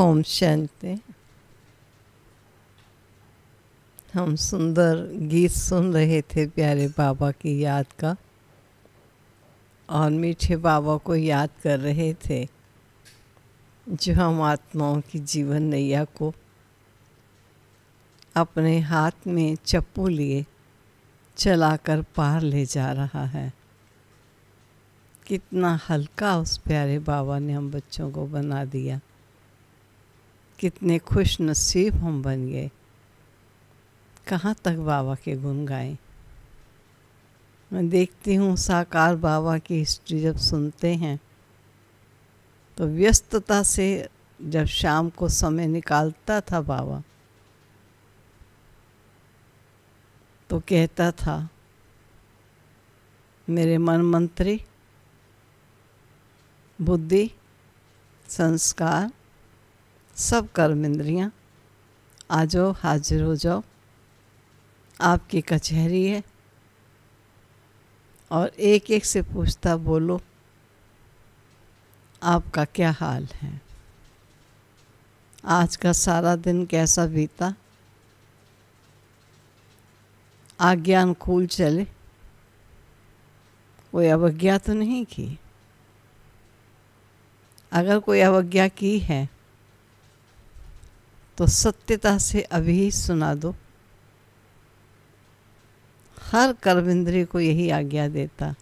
ओम शांति। हम सुंदर गीत सुन रहे थे प्यारे बाबा की याद का, और मीठे बाबा को याद कर रहे थे जो हम आत्माओं की जीवन नैया को अपने हाथ में चप्पू लिए चलाकर पार ले जा रहा है। कितना हल्का उस प्यारे बाबा ने हम बच्चों को बना दिया, कितने खुश नसीब हम बन गए। कहाँ तक बाबा के गुण गाएं। मैं देखती हूँ साकार बाबा की हिस्ट्री जब सुनते हैं तो व्यस्तता से जब शाम को समय निकालता था बाबा तो कहता था, मेरे मन मंत्री, बुद्धि, संस्कार, सब कर्म इंद्रियाँ आ जाओ, हाजिर हो जाओ, आपकी कचहरी है। और एक एक से पूछता, बोलो आपका क्या हाल है? आज का सारा दिन कैसा बीता? आज्ञा अनुकूल चले? कोई अवज्ञा तो नहीं की? अगर कोई अवज्ञा की है तो सत्यता से अभी ही सुना दो। हर कर्मेंद्रिय को यही आज्ञा देता,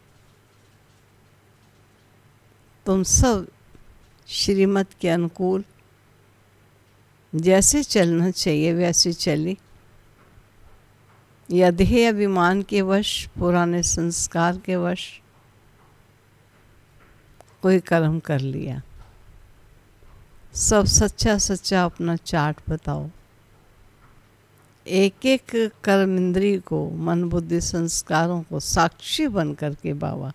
तुम सब श्रीमत के अनुकूल जैसे चलना चाहिए वैसे चली, या देह अभिमान के वश, पुराने संस्कार के वश कोई कर्म कर लिया। सब सच्चा सच्चा अपना चार्ट बताओ। एक एक कर्म इंद्रिय को, मन बुद्धि संस्कारों को साक्षी बन करके बाबा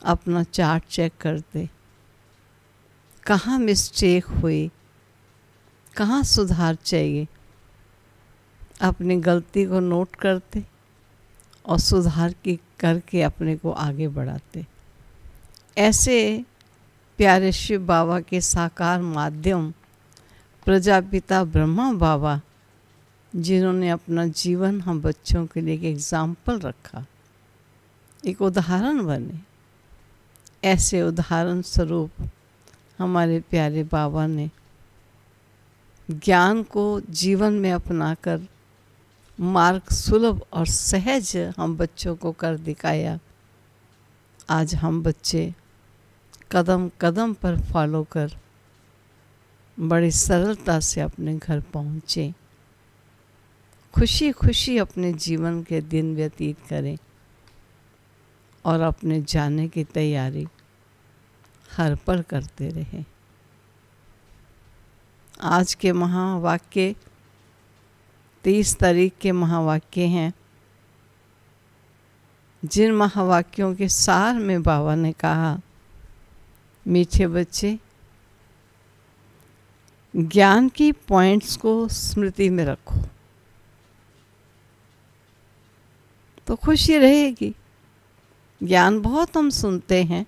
अपना चार्ट चेक करते, कहाँ मिस्टेक हुई, कहाँ सुधार चाहिए, अपनी गलती को नोट करते और सुधार की करके अपने को आगे बढ़ाते। ऐसे प्यारे शिव बाबा के साकार माध्यम प्रजापिता ब्रह्मा बाबा, जिन्होंने अपना जीवन हम बच्चों के लिए एक एग्जाम्पल रखा, एक उदाहरण बने, ऐसे उदाहरण स्वरूप हमारे प्यारे बाबा ने ज्ञान को जीवन में अपनाकर मार्ग सुलभ और सहज हम बच्चों को कर दिखाया। आज हम बच्चे कदम कदम पर फॉलो कर बड़ी सरलता से अपने घर पहुँचे, खुशी खुशी अपने जीवन के दिन व्यतीत करें और अपने जाने की तैयारी हर पल करते रहें। आज के महावाक्य 30 तारीख के महावाक्य हैं, जिन महावाक्यों के सार में बाबा ने कहा, मीठे बच्चे ज्ञान की पॉइंट्स को स्मृति में रखो तो खुशी रहेगी। ज्ञान बहुत हम सुनते हैं,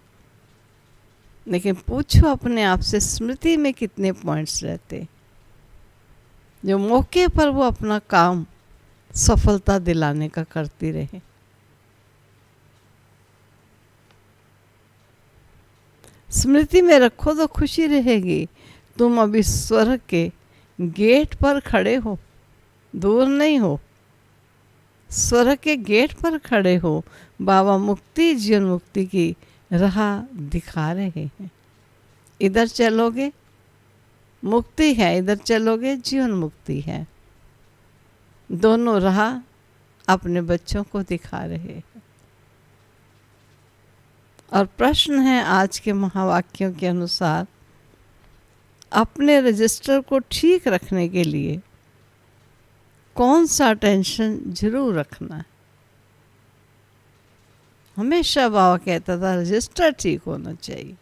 लेकिन पूछो अपने आप से स्मृति में कितने पॉइंट्स रहते जो मौके पर वो अपना काम सफलता दिलाने का करती रहे। स्मृति में रखो तो खुशी रहेगी। तुम अभी स्वर्ग के गेट पर खड़े हो, दूर नहीं हो, स्वर्ग के गेट पर खड़े हो। बाबा मुक्ति, जीवन मुक्ति की राह दिखा रहे हैं। इधर चलोगे मुक्ति है, इधर चलोगे जीवन मुक्ति है। दोनों राह अपने बच्चों को दिखा रहे हैं। और प्रश्न है आज के महावाक्यों के अनुसार, अपने रजिस्टर को ठीक रखने के लिए कौन सा टेंशन जरूर रखना है? हमेशा बाबा कहता था रजिस्टर ठीक होना चाहिए,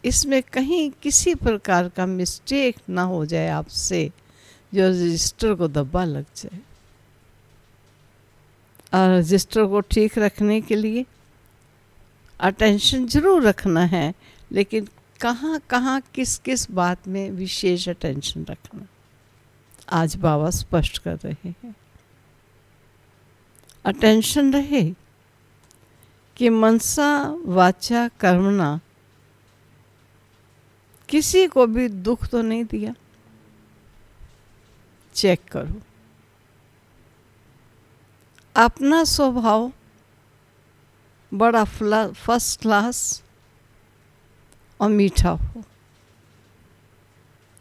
इसमें कहीं किसी प्रकार का मिस्टेक ना हो जाए आपसे, जो रजिस्टर को दब्बा लग जाए। और रजिस्टर को ठीक रखने के लिए अटेंशन जरूर रखना है, लेकिन कहाँ कहाँ किस किस बात में विशेष अटेंशन रखना, आज बाबा स्पष्ट कर रहे हैं। अटेंशन रहे कि मनसा वाचा कर्मणा, किसी को भी दुख तो नहीं दिया। चेक करो अपना स्वभाव बड़ा फर्स्ट क्लास और मीठा हो।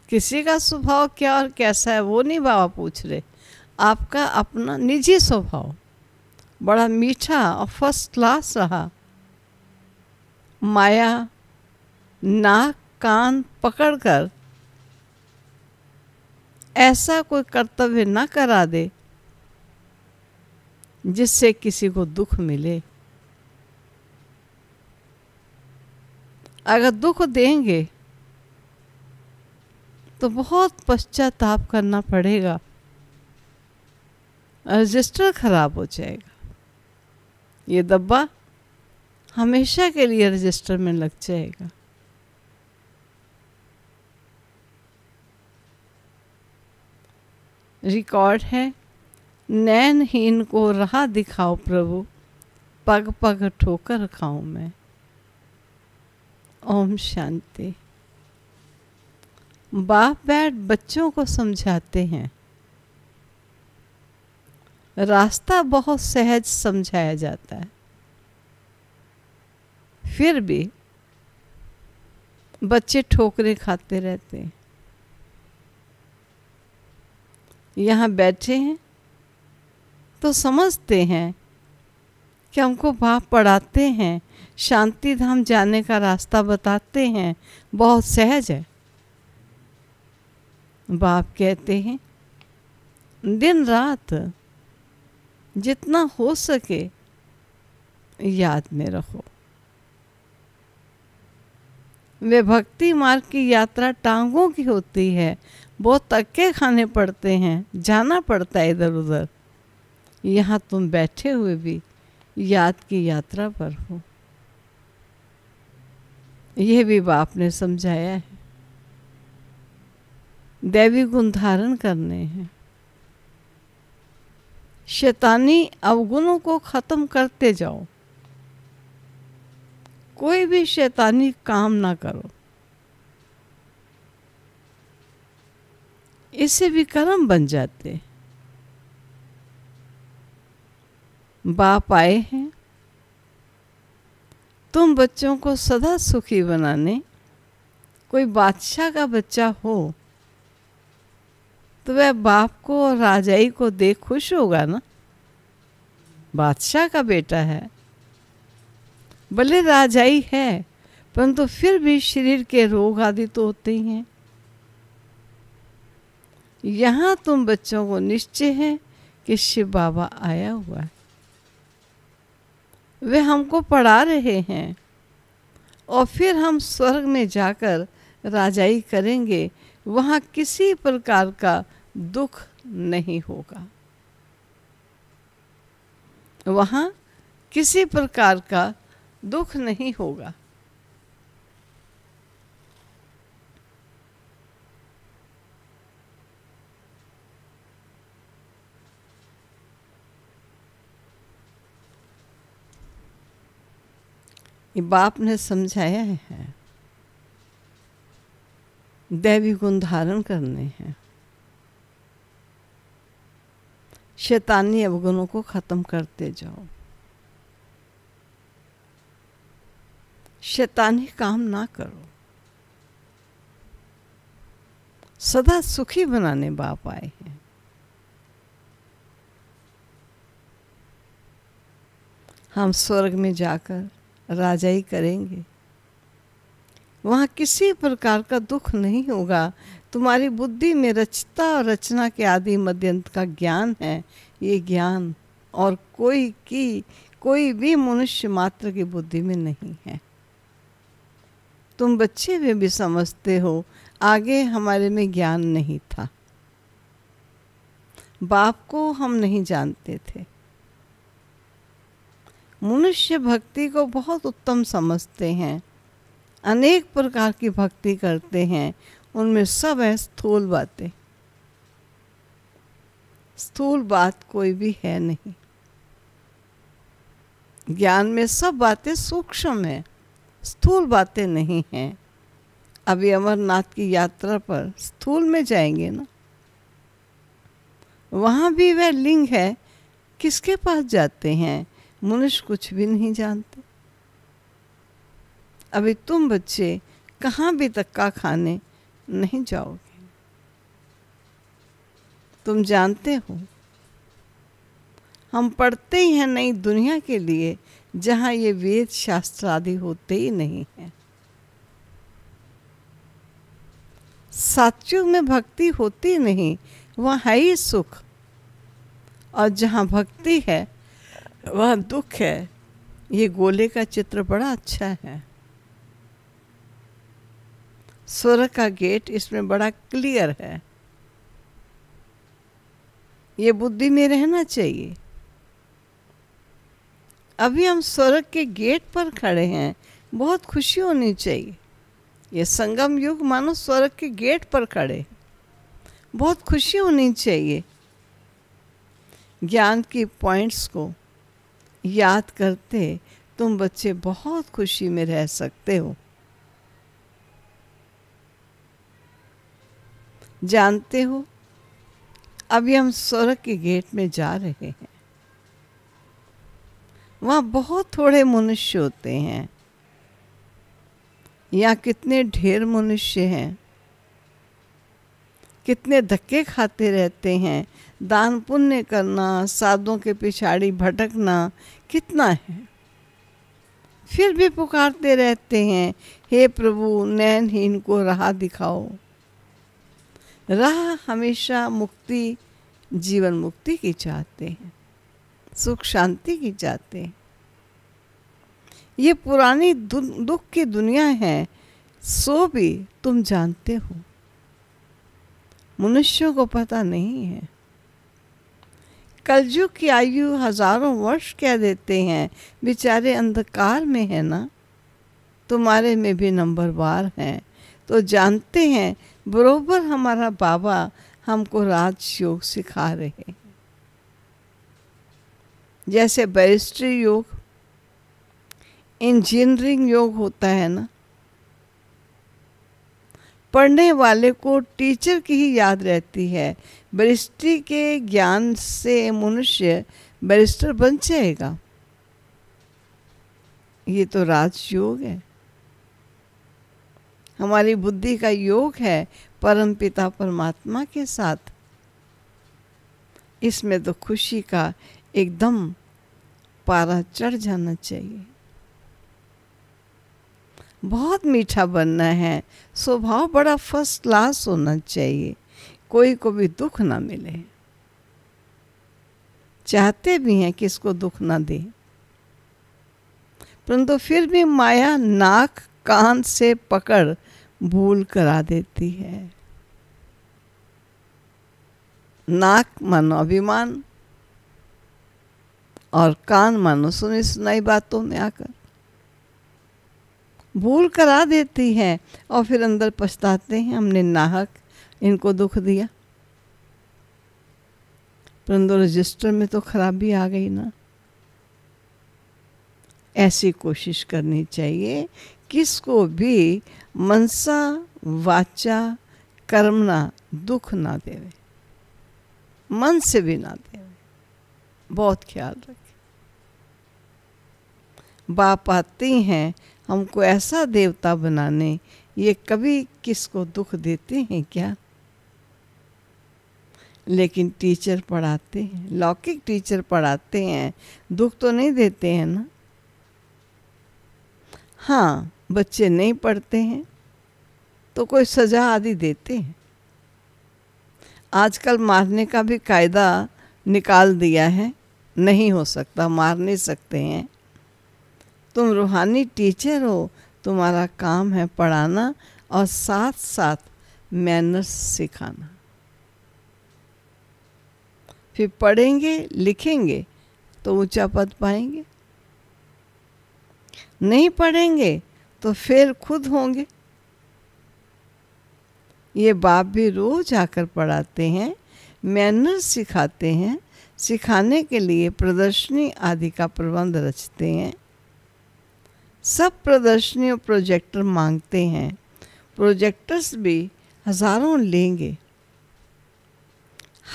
किसी का स्वभाव क्या और कैसा है वो नहीं बाबा पूछ रहे, आपका अपना निजी स्वभाव बड़ा मीठा और फर्स्ट क्लास रहा। माया नाक कान पकड़कर ऐसा कोई कर्तव्य ना करा दे जिससे किसी को दुख मिले। अगर दुख देंगे तो बहुत पश्चाताप करना पड़ेगा, रजिस्टर खराब हो जाएगा। ये डब्बा हमेशा के लिए रजिस्टर में लग जाएगा। रिकॉर्ड है, नैनहीन को राह दिखाओ प्रभु, पग पग ठोकर खाऊं मैं। ओम शांति। बाप बैठ बच्चों को समझाते हैं, रास्ता बहुत सहज समझाया जाता है, फिर भी बच्चे ठोकरे खाते रहते हैं। यहाँ बैठे हैं तो समझते हैं कि हमको बाप पढ़ाते हैं, शांति धाम जाने का रास्ता बताते हैं, बहुत सहज है। बाप कहते हैं दिन रात जितना हो सके याद में रखो। वे भक्ति मार्ग की यात्रा टांगों की होती है, बहुत धक्के खाने पड़ते हैं, जाना पड़ता है इधर उधर। यहाँ तुम बैठे हुए भी याद की यात्रा पर हो, यह भी बाप ने समझाया है। दैवी गुण धारण करने हैं, शैतानी अवगुणों को खत्म करते जाओ, कोई भी शैतानी काम ना करो, इससे भी कर्म बन जाते। बाप आए हैं तुम बच्चों को सदा सुखी बनाने। कोई बादशाह का बच्चा हो तो वह बाप को और राजाई को देख खुश होगा ना। बादशाह का बेटा है, भले राजाई है, परंतु फिर भी शरीर के रोग आदि तो होते ही हैं। यहाँ तुम बच्चों को निश्चय है कि शिव बाबा आया हुआ है, वे हमको पढ़ा रहे हैं और फिर हम स्वर्ग में जाकर राजाई करेंगे, वहाँ किसी प्रकार का दुख नहीं होगा, वहाँ किसी प्रकार का दुख नहीं होगा। ये बाप ने समझाया है, दैवी गुण धारण करने हैं, शैतानी अवगुणों को खत्म करते जाओ, शैतानी काम ना करो, सदा सुखी बनाने बाप आए हैं। हम स्वर्ग में जाकर राजाई करेंगे, वहाँ किसी प्रकार का दुख नहीं होगा। तुम्हारी बुद्धि में रचता और रचना के आदि मध्यंत का ज्ञान है, ये ज्ञान और कोई भी मनुष्य मात्र की बुद्धि में नहीं है। तुम बच्चे में भी समझते हो, आगे हमारे में ज्ञान नहीं था, बाप को हम नहीं जानते थे। मनुष्य भक्ति को बहुत उत्तम समझते हैं, अनेक प्रकार की भक्ति करते हैं, उनमें सब है स्थूल बातें। स्थूल बात कोई भी है नहीं, ज्ञान में सब बातें सूक्ष्म है, स्थूल बातें नहीं हैं। अभी अमरनाथ की यात्रा पर स्थूल में जाएंगे ना, वहाँ भी वह लिंग है, किसके पास जाते हैं? मनुष्य कुछ भी नहीं जानते। अभी तुम बच्चे कहाँ भी धक्का खाने नहीं जाओगे। तुम जानते हो हम पढ़ते ही हैं नई दुनिया के लिए, जहाँ ये वेद शास्त्र आदि होते ही नहीं हैं। सतयुग में भक्ति होती नहीं, वहाँ है ही सुख, और जहाँ भक्ति है वहाँ दुख है। ये गोले का चित्र बड़ा अच्छा है, स्वर्ग का गेट इसमें बड़ा क्लियर है, ये बुद्धि में रहना चाहिए। अभी हम स्वर्ग के गेट पर खड़े हैं, बहुत खुशी होनी चाहिए। ये संगम युग मानो स्वर्ग के गेट पर खड़े, बहुत खुशी होनी चाहिए। ज्ञान की पॉइंट्स को याद करते तुम बच्चे बहुत खुशी में रह सकते हो। जानते हो, अभी हम स्वर्ग के गेट में जा रहे हैं। वहाँ बहुत थोड़े मनुष्य होते हैं। यहाँ कितने ढेर मनुष्य हैं, कितने धक्के खाते रहते हैं। दान पुण्य करना, साधुओं के पिछाड़ी भटकना कितना है। फिर भी पुकारते रहते हैं, हे प्रभु नैनहीन को राह दिखाओ। राह हमेशा मुक्ति, जीवन मुक्ति की चाहते हैं, सुख शांति की चाहते हैं। ये पुरानी दुख की दुनिया है, सो भी तुम जानते हो। मनुष्यों को पता नहीं है। कलयुग की आयु हजारों वर्ष क्या देते हैं, बेचारे अंधकार में है ना। तुम्हारे में भी नंबरवार हैं, तो जानते हैं बरोबर हमारा बाबा हमको राजयोग सिखा रहे हैं। जैसे बैरिस्ट्री योग, इंजीनियरिंग योग होता है ना, पढ़ने वाले को टीचर की ही याद रहती है। बैरिस्ट्री के ज्ञान से मनुष्य बैरिस्टर बन जाएगा। ये तो राजयोग है, हमारी बुद्धि का योग है परमपिता परमात्मा के साथ। इसमें तो खुशी का एकदम पारा चढ़ जाना चाहिए। बहुत मीठा बनना है, स्वभाव बड़ा फर्स्ट क्लास होना चाहिए, कोई को भी दुख ना मिले। चाहते भी हैं कि इसको दुख ना दे, परंतु फिर भी माया नाक कान से पकड़ भूल करा देती है। नाक मानो अभिमान और कान मानो सुनी सुनाई बातों में आकर भूल करा देती है, और फिर अंदर पछताते हैं हमने नाहक इनको दुख दिया। परंतु रजिस्टर में तो खराबी आ गई ना। ऐसी कोशिश करनी चाहिए किसको भी मनसा वाचा कर्मणा दुख ना देवे, मन से भी ना देवे। बहुत ख्याल रखें। बाप आते हैं हमको ऐसा देवता बनाने, ये कभी किसको दुख देते हैं क्या? लेकिन टीचर पढ़ाते हैं, लौकिक टीचर पढ़ाते हैं, दुख तो नहीं देते हैं ना। हाँ, बच्चे नहीं पढ़ते हैं तो कोई सजा आदि देते हैं। आजकल मारने का भी कायदा निकाल दिया है, नहीं हो सकता, मार नहीं सकते हैं। तुम रूहानी टीचर हो, तुम्हारा काम है पढ़ाना और साथ साथ मैनर्स सिखाना। फिर पढ़ेंगे लिखेंगे तो ऊंचा पद पाएंगे, नहीं पढ़ेंगे तो फिर खुद होंगे। ये बाप भी रोज आकर पढ़ाते हैं, मैनर्स सिखाते हैं। सिखाने के लिए प्रदर्शनी आदि का प्रबंध रचते हैं। सब प्रदर्शनी और प्रोजेक्टर मांगते हैं, प्रोजेक्टर्स भी हजारों लेंगे।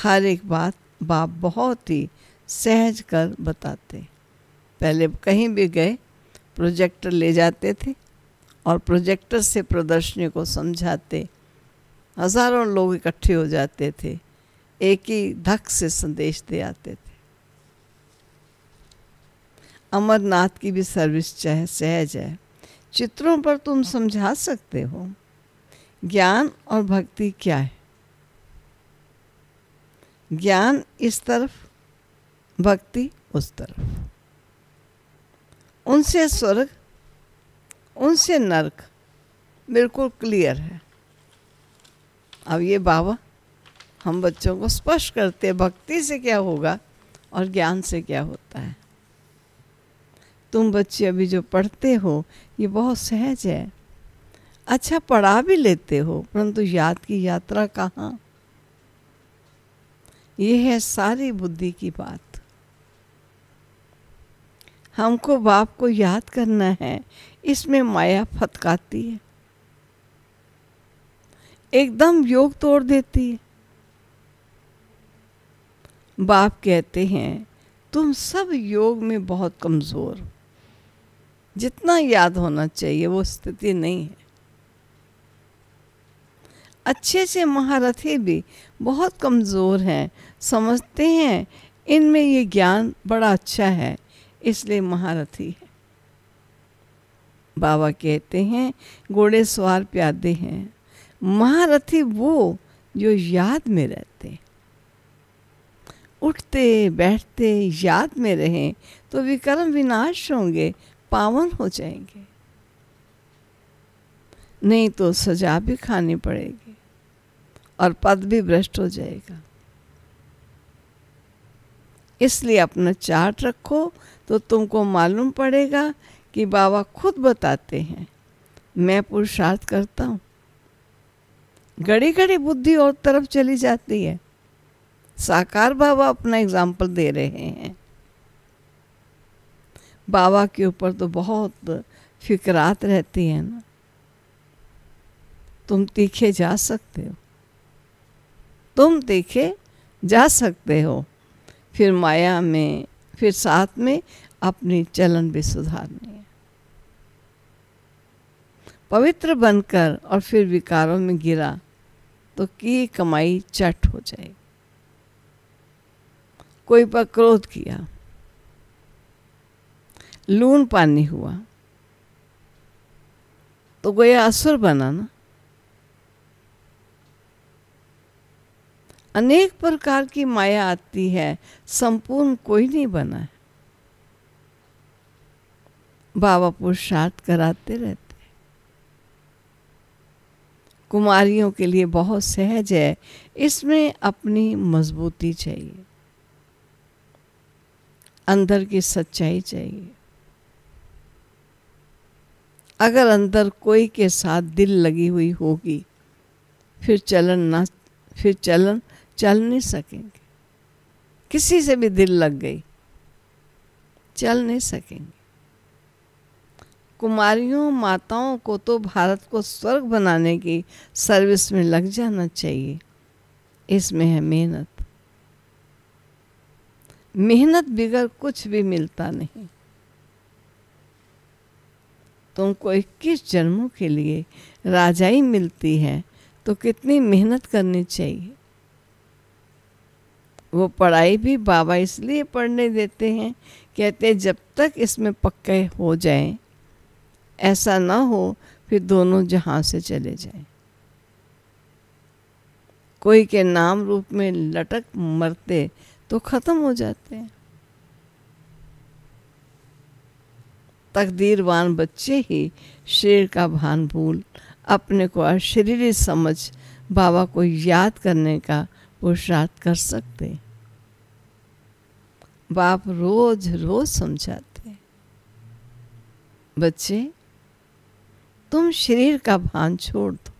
हर एक बात बाप बहुत ही सहज कर बताते। पहले कहीं भी गए प्रोजेक्टर ले जाते थे और प्रोजेक्टर से प्रदर्शनी को समझाते। हजारों लोग इकट्ठे हो जाते थे, एक ही धक से संदेश दे आते थे। अमरनाथ की भी सर्विस चाहे सहज है, चित्रों पर तुम समझा सकते हो ज्ञान और भक्ति क्या है। ज्ञान इस तरफ, भक्ति उस तरफ। उनसे स्वर्ग, उनसे नरक बिल्कुल क्लियर है। अब ये बाबा हम बच्चों को स्पष्ट करते हैं भक्ति से क्या होगा और ज्ञान से क्या होता है। तुम बच्चे अभी जो पढ़ते हो ये बहुत सहज है, अच्छा पढ़ा भी लेते हो, परंतु याद की यात्रा कहाँ। ये है सारी बुद्धि की बात। हमको बाप को याद करना है, इसमें माया फटकाती है, एकदम योग तोड़ देती है। बाप कहते हैं तुम सब योग में बहुत कमज़ोर हो, जितना याद होना चाहिए वो स्थिति नहीं है। अच्छे अच्छे महारथी भी बहुत कमज़ोर हैं, समझते हैं इनमें ये ज्ञान बड़ा अच्छा है इसलिए महारथी है। बाबा कहते हैं घोड़े सवार प्यादे हैं, महारथी वो जो याद में रहते हैं। उठते बैठते याद में रहें तो विकर्म विनाश होंगे, पावन हो जाएंगे, नहीं तो सजा भी खानी पड़ेगी और पद भी भ्रष्ट हो जाएगा। इसलिए अपना चार्ट रखो तो तुमको मालूम पड़ेगा कि बाबा खुद बताते हैं मैं पुरुषार्थ करता हूँ। घड़ी घड़ी बुद्धि और तरफ चली जाती है। साकार बाबा अपना एग्जाम्पल दे रहे हैं। बाबा के ऊपर तो बहुत फिक्रात रहती है ना, तुम तीखे जा सकते हो, तुम तीखे जा सकते हो, फिर माया में, फिर साथ में अपनी चलन भी सुधारनी है। पवित्र बनकर और फिर विकारों में गिरा तो की कमाई चट हो जाएगी। कोई पर क्रोध किया, लून पानी हुआ तो गोया असुर बना ना। अनेक प्रकार की माया आती है, संपूर्ण कोई नहीं बना है। बाबा पुरुषार्थ कराते रहते। कुमारियों के लिए बहुत सहज है, इसमें अपनी मजबूती चाहिए, अंदर की सच्चाई चाहिए। अगर अंदर कोई के साथ दिल लगी हुई होगी फिर चलन चल नहीं सकेंगे। किसी से भी दिल लग गई चल नहीं सकेंगे। कुमारियों माताओं को तो भारत को स्वर्ग बनाने की सर्विस में लग जाना चाहिए। इसमें है मेहनत, मेहनत बिगर कुछ भी मिलता नहीं। तुमको 21 जन्मों के लिए राजाई मिलती है तो कितनी मेहनत करनी चाहिए। वो पढ़ाई भी बाबा इसलिए पढ़ने देते हैं, कहते हैं जब तक इसमें पक्के हो जाएं, ऐसा ना हो फिर दोनों जहां से चले जाएं। कोई के नाम रूप में लटक मरते तो खत्म हो जाते हैं। तकदीरवान बच्चे ही शेर का भान भूल अपने को अशरीरी समझ बाबा को याद करने का पुरुषार्थ कर सकते। बाप रोज रोज समझाते, बच्चे तुम शरीर का भान छोड़ दो।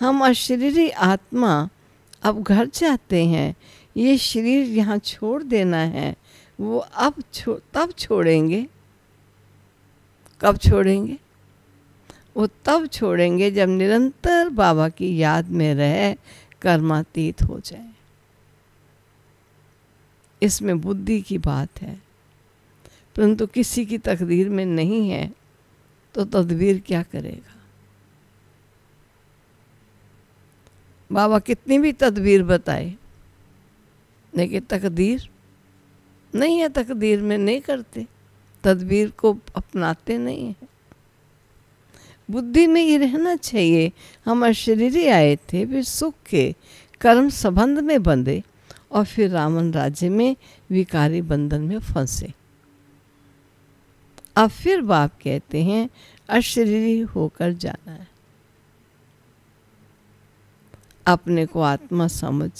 हम अशरीरी आत्मा अब घर जाते हैं, ये शरीर यहाँ छोड़ देना है। वो अब तब छोड़ेंगे। कब छोड़ेंगे? वो तब छोड़ेंगे जब निरंतर बाबा की याद में रह कर्मातीत हो जाए। इसमें बुद्धि की बात है, परंतु किसी की तकदीर में नहीं है तो तदबीर क्या करेगा? बाबा कितनी भी तदबीर बताए, लेकिन तकदीर नहीं है, तकदीर में नहीं करते, तदबीर को अपनाते नहीं है। बुद्धि में ये रहना चाहिए हम अशरीरी आए थे, फिर सुख के कर्म संबंध में बंधे और फिर रावण राज्य में विकारी बंधन में फंसे। अब फिर बाप कहते हैं अशरीरी होकर जाना है। अपने को आत्मा समझ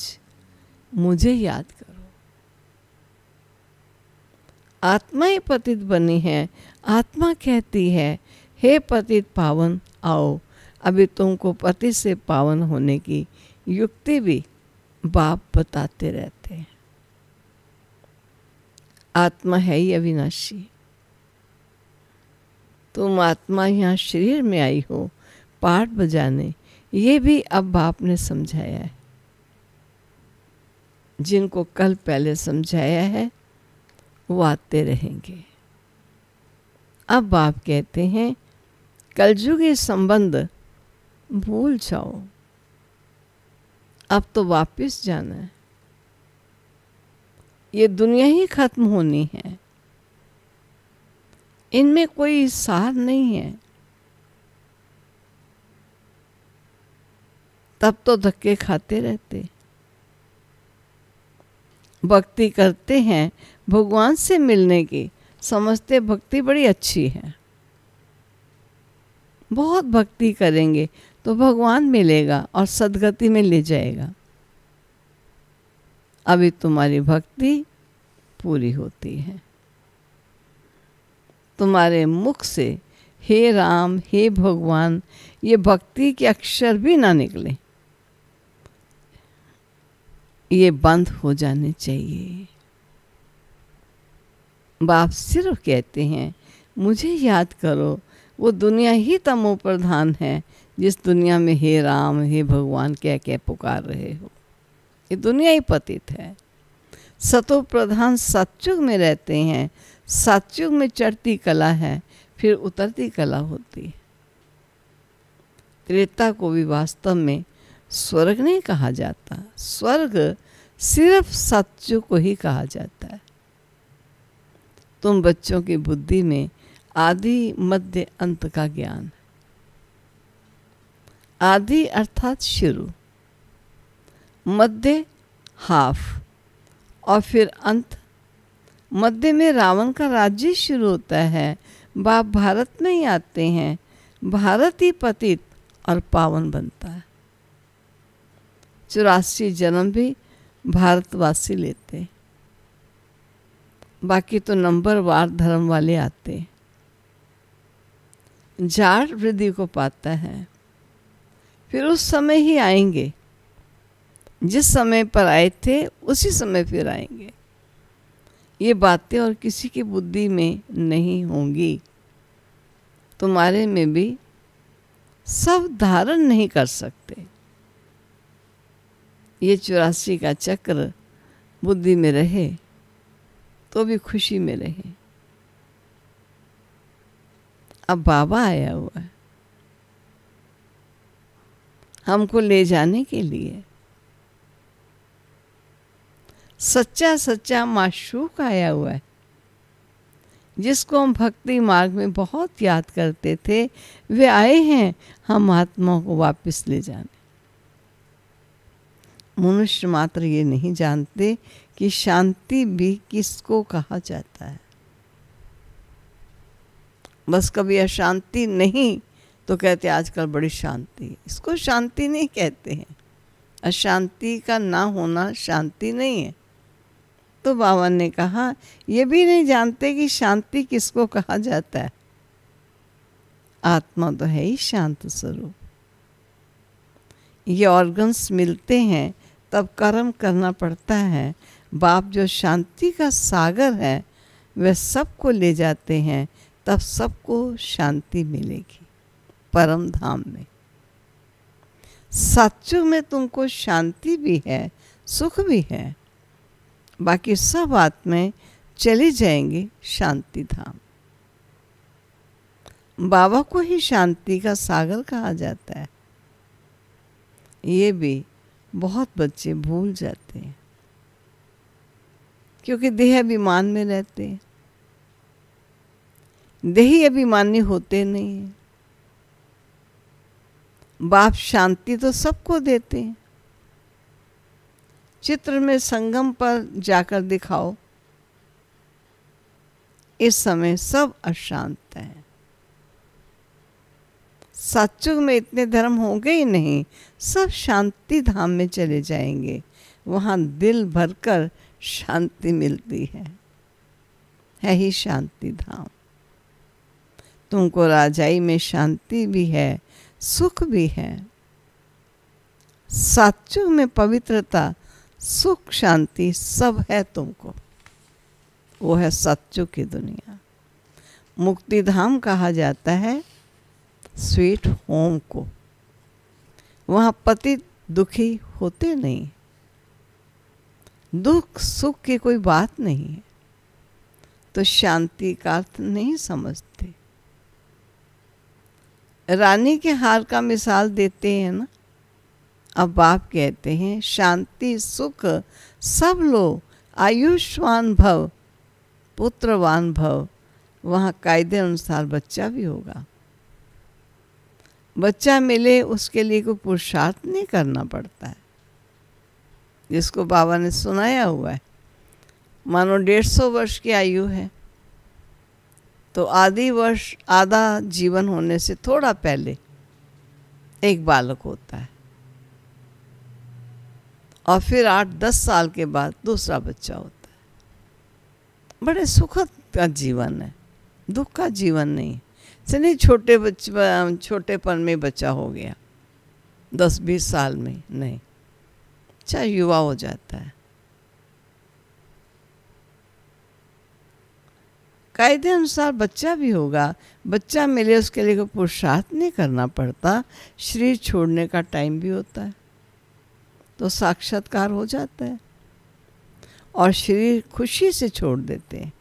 मुझे याद करो। आत्मा ही पतित बनी है। आत्मा कहती है हे पतित पावन आओ। अभी तुमको पति से पावन होने की युक्ति भी बाप बताते रहते हैं, आत्मा है ही अविनाशी। तुम आत्मा यहाँ शरीर में आई हो पाठ बजाने, ये भी अब बाप ने समझाया है। जिनको कल पहले समझाया है वो आते रहेंगे। अब बाप कहते हैं कलयुगी संबंध भूल जाओ, अब तो वापस जाना है। ये दुनिया ही खत्म होनी है, इनमें कोई सार नहीं है। तब तो धक्के खाते रहते। भक्ति करते हैं भगवान से मिलने की, समझते भक्ति बड़ी अच्छी है। बहुत भक्ति करेंगे तो भगवान मिलेगा और सद्गति में ले जाएगा। अभी तुम्हारी भक्ति पूरी होती है। तुम्हारे मुख से हे राम हे भगवान ये भक्ति के अक्षर भी ना निकले, ये बंद हो जाने चाहिए। बाप सिर्फ कहते हैं मुझे याद करो। वो दुनिया ही तमो प्रधान है जिस दुनिया में हे राम हे भगवान कह के पुकार रहे हो। ये दुनिया ही पतित है। सतो प्रधान सतयुग में रहते हैं। सतयुग में चढ़ती कला है, फिर उतरती कला होती है। त्रेता को भी वास्तव में स्वर्ग नहीं कहा जाता। स्वर्ग सिर्फ सतयुग को ही कहा जाता है। तुम बच्चों की बुद्धि में आदि मध्य अंत का ज्ञान। आदि अर्थात शुरू, मध्य हाफ और फिर अंत। मध्य में रावण का राज्य शुरू होता है। बाप भारत में ही आते हैं। भारत ही पतित और पावन बनता है। 84 जन्म भी भारतवासी लेते, बाकी तो नंबरवार धर्म वाले आते। जाट वृद्धि को पाता है, फिर उस समय ही आएंगे। जिस समय पर आए थे उसी समय फिर आएंगे। ये बातें और किसी की बुद्धि में नहीं होंगी। तुम्हारे में भी सब धारण नहीं कर सकते। ये 84 का चक्र बुद्धि में रहे तो भी खुशी में रहे। अब बाबा आया हुआ है हमको ले जाने के लिए। सच्चा सच्चा माशूक आया हुआ है जिसको हम भक्ति मार्ग में बहुत याद करते थे। वे आए हैं हम आत्माओं को वापस ले जाने। मनुष्य मात्र ये नहीं जानते कि शांति भी किसको कहा जाता है। बस कभी अशांति नहीं तो कहते आजकल बड़ी शांति। इसको शांति नहीं कहते हैं। अशांति का ना होना शांति नहीं है। तो बाबा ने कहा ये भी नहीं जानते कि शांति किसको कहा जाता है। आत्मा तो है ही शांत स्वरूप। ये ऑर्गन्स मिलते हैं तब कर्म करना पड़ता है। बाप जो शांति का सागर है वह सबको ले जाते हैं, तब सबको शांति मिलेगी परम धाम में। सतयुग में तुमको शांति भी है, सुख भी है। बाकी सब आत्माएं चली जाएंगी शांति धाम। बाबा को ही शांति का सागर कहा जाता है। ये भी बहुत बच्चे भूल जाते हैं क्योंकि देह अभिमान में रहते हैं। देही अभिमानी होते नहीं हैं। बाप शांति तो सबको देते हैं। चित्र में संगम पर जाकर दिखाओ, इस समय सब अशांत हैं। सतयुग में इतने धर्म होंगे ही नहीं, सब शांति धाम में चले जाएंगे। वहाँ दिल भरकर शांति मिलती है ही शांति धाम। तुमको राजाई में शांति भी है, सुख भी है। सतयुग में पवित्रता सुख शांति सब है तुमको। वो है सत्युग की दुनिया। मुक्ति धाम कहा जाता है स्वीट होम को। वहाँ पति दुखी होते नहीं, दुख सुख की कोई बात नहीं है, तो शांति का अर्थ नहीं समझते। रानी के हार का मिसाल देते हैं ना। अब बाप कहते हैं शांति सुख सब लो, आयुष्मान भव पुत्रवान भव। वहाँ कायदे अनुसार बच्चा भी होगा। बच्चा मिले उसके लिए कोई पुरुषार्थ नहीं करना पड़ता है, जिसको बाबा ने सुनाया हुआ है। मानो 150 वर्ष की आयु है तो आधा जीवन होने से थोड़ा पहले एक बालक होता है, और फिर 8-10 साल के बाद दूसरा बच्चा होता है। बड़े सुखद का जीवन है, दुख का जीवन नहीं। से नहीं छोटेपन में बच्चा हो गया 10-20 साल में, नहीं, चाहे युवा हो जाता है। कायदे अनुसार बच्चा भी होगा। बच्चा मिले उसके लिए कोई पुरुषार्थ नहीं करना पड़ता। शरीर छोड़ने का टाइम भी होता है तो साक्षात्कार हो जाता है, और शरीर खुशी से छोड़ देते हैं।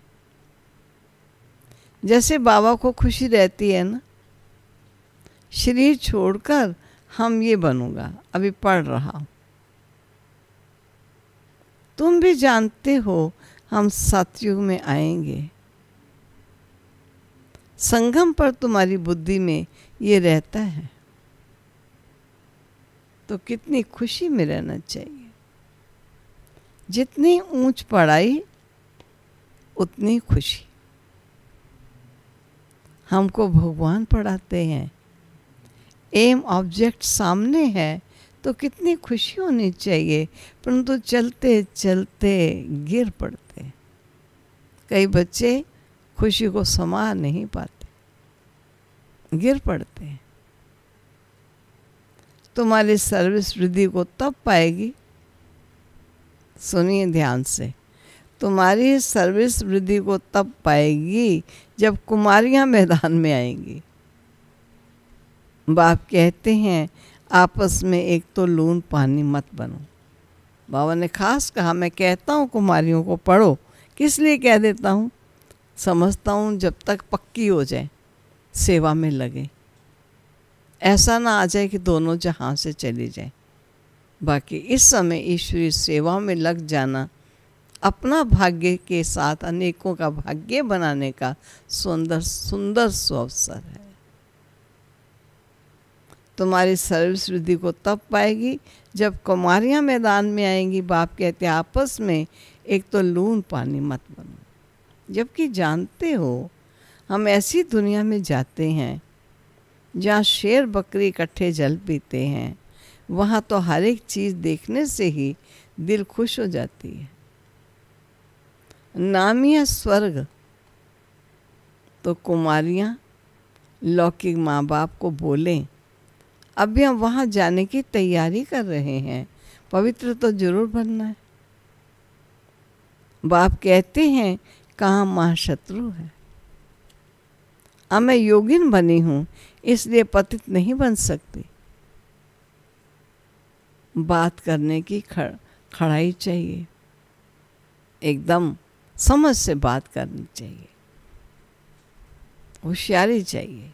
जैसे बाबा को खुशी रहती है ना, शरीर छोड़कर हम ये बनूंगा, अभी पढ़ रहा हूं। तुम भी जानते हो हम सतयुग में आएंगे। संगम पर तुम्हारी बुद्धि में ये रहता है, तो कितनी खुशी में रहना चाहिए। जितनी ऊंच पढ़ाई उतनी खुशी। हमको भगवान पढ़ाते हैं, एम ऑब्जेक्ट सामने है तो कितनी खुशी होनी चाहिए, परंतु चलते चलते गिर पड़ते। कई बच्चे खुशी को समा नहीं पाते, गिर पड़ते हैं। तुम्हारी सर्विस वृद्धि को तब पाएगी, सुनिए ध्यान से, तुम्हारी सर्विस वृद्धि को तब पाएगी जब कुमारियां मैदान में आएंगी। बाप कहते हैं आपस में एक तो लून पानी मत बनो। बाबा ने खास कहा, मैं कहता हूँ कुमारियों को पढ़ो, किस लिए कह देता हूँ, समझता हूँ जब तक पक्की हो जाए सेवा में लगे, ऐसा ना आ जाए कि दोनों जहाँ से चली जाए। बाकी इस समय ईश्वरीय सेवा में लग जाना अपना भाग्य के साथ अनेकों का भाग्य बनाने का सुंदर सुंदर सुअवसर है। तुम्हारी सर्विस वृद्धि को तब पाएगी जब कुमारियां मैदान में आएंगी। बाप कहते हैं आपस में एक तो लून पानी मत बनो। जबकि जानते हो हम ऐसी दुनिया में जाते हैं जहाँ शेर बकरी इकट्ठे जल पीते हैं, वहाँ तो हर एक चीज़ देखने से ही दिल खुश हो जाती है। नामी है स्वर्ग, तो कुमारियाँ लौकिक माँ बाप को बोलें अभी हम वहाँ जाने की तैयारी कर रहे हैं, पवित्र तो जरूर बनना है। बाप कहते हैं कहाँ महाशत्रु है। अब मैं योगिन बनी हूँ इसलिए पतित नहीं बन सकती। बात करने की खड़ाई चाहिए, एकदम समझ से बात करनी चाहिए, होशियारी चाहिए।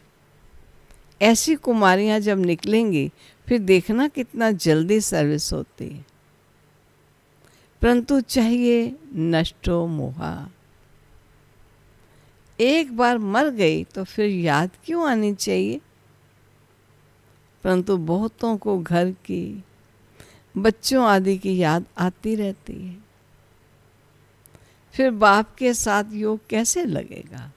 ऐसी कुमारियां जब निकलेंगी फिर देखना कितना जल्दी सर्विस होती है। परंतु चाहिए नष्टो मोहा। एक बार मर गई तो फिर याद क्यों आनी चाहिए। परंतु बहुतों को घर की, बच्चों आदि की याद आती रहती है। फिर बाप के साथ योग कैसे लगेगा।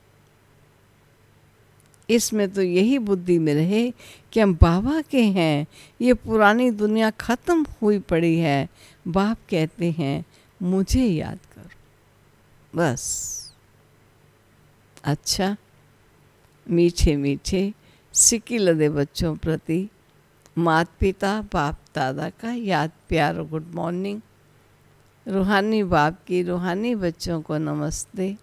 इसमें तो यही बुद्धि में रहे कि हम बाबा के हैं, ये पुरानी दुनिया खत्म हुई पड़ी है। बाप कहते हैं मुझे याद करो, बस। अच्छा, मीठे मीठे सिक्की लदे बच्चों प्रति माता पिता बाप दादा का याद प्यार और गुड मॉर्निंग। रूहानी बाप की रूहानी बच्चों को नमस्ते।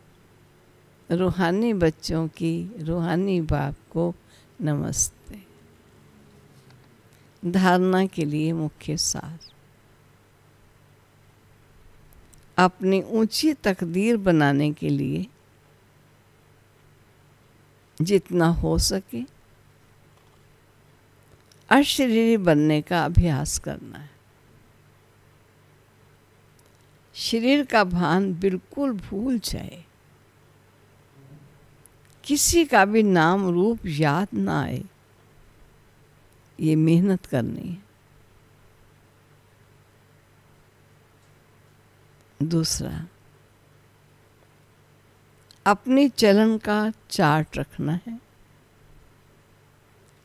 रूहानी बच्चों की रूहानी बाप को नमस्ते। धारणा के लिए मुख्य सार। अपनी ऊंची तकदीर बनाने के लिए जितना हो सके अशरीरी बनने का अभ्यास करना है। शरीर का भान बिल्कुल भूल जाए, किसी का भी नाम रूप याद ना आए, ये मेहनत करनी है। दूसरा, अपनी चलन का चार्ट रखना है।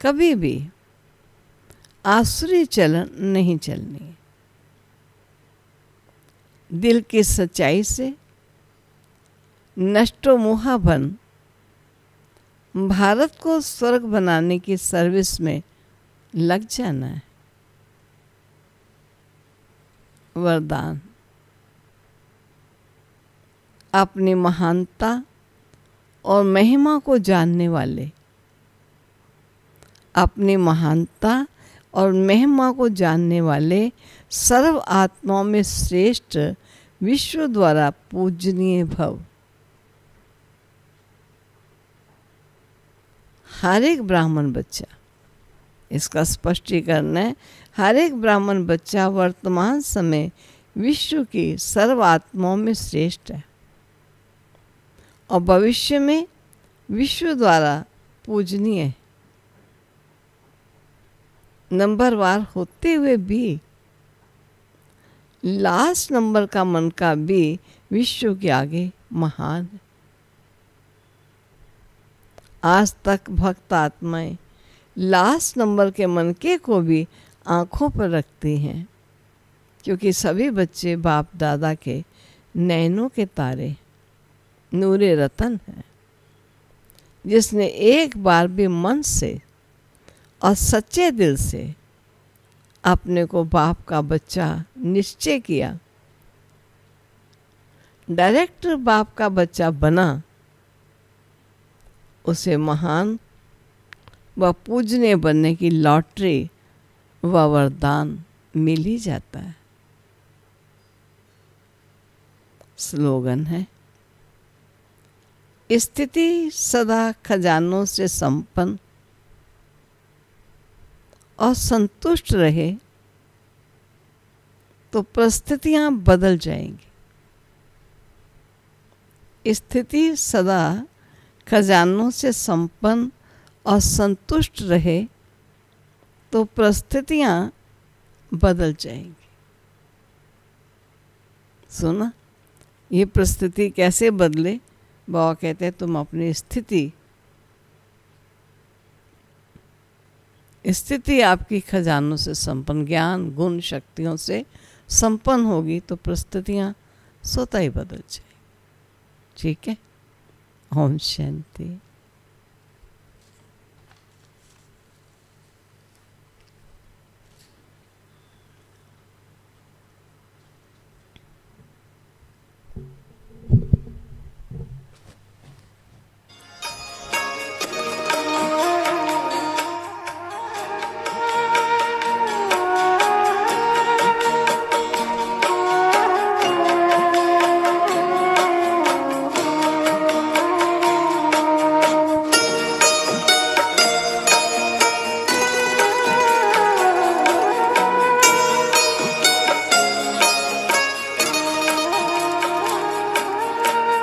कभी भी आसुरी चलन नहीं चलनी है। दिल की सच्चाई से नष्टो मोहा बन भारत को स्वर्ग बनाने की सर्विस में लग जाना है। वरदान, अपनी महानता और महिमा को जानने वाले, अपनी महानता और महिमा को जानने वाले सर्व आत्माओं में श्रेष्ठ विश्व द्वारा पूजनीय भव। हर एक ब्राह्मण बच्चा, इसका स्पष्टीकरण है, हर एक ब्राह्मण बच्चा वर्तमान समय विश्व की सर्व आत्माओं में श्रेष्ठ है और भविष्य में विश्व द्वारा पूजनीय है। नंबरवार होते हुए भी लास्ट नंबर का मन का भी विश्व के आगे महान है। आज तक भक्त आत्माएं लास्ट नंबर के मन के को भी आंखों पर रखती हैं, क्योंकि सभी बच्चे बाप दादा के नैनों के तारे नूरे रतन हैं। जिसने एक बार भी मन से और सच्चे दिल से अपने को बाप का बच्चा निश्चय किया, डायरेक्ट बाप का बच्चा बना, उसे महान व पूजनीय बनने की लॉटरी व वरदान मिल ही जाता है। स्लोगन है, स्थिति सदा खजानों से संपन्न और संतुष्ट रहे तो परिस्थितियां बदल जाएंगी। स्थिति सदा खजानों से संपन्न और संतुष्ट रहे तो परिस्थितियां बदल जाएंगी। सुना, ये परिस्थिति कैसे बदले? बाबा कहते हैं तुम अपनी स्थिति आपकी खजानों से संपन्न, ज्ञान गुण शक्तियों से संपन्न होगी तो परिस्थितियां स्वतः ही बदल जाएगी। ठीक है। ओम शांति।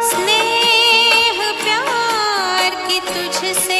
स्नेह प्यार की तुझसे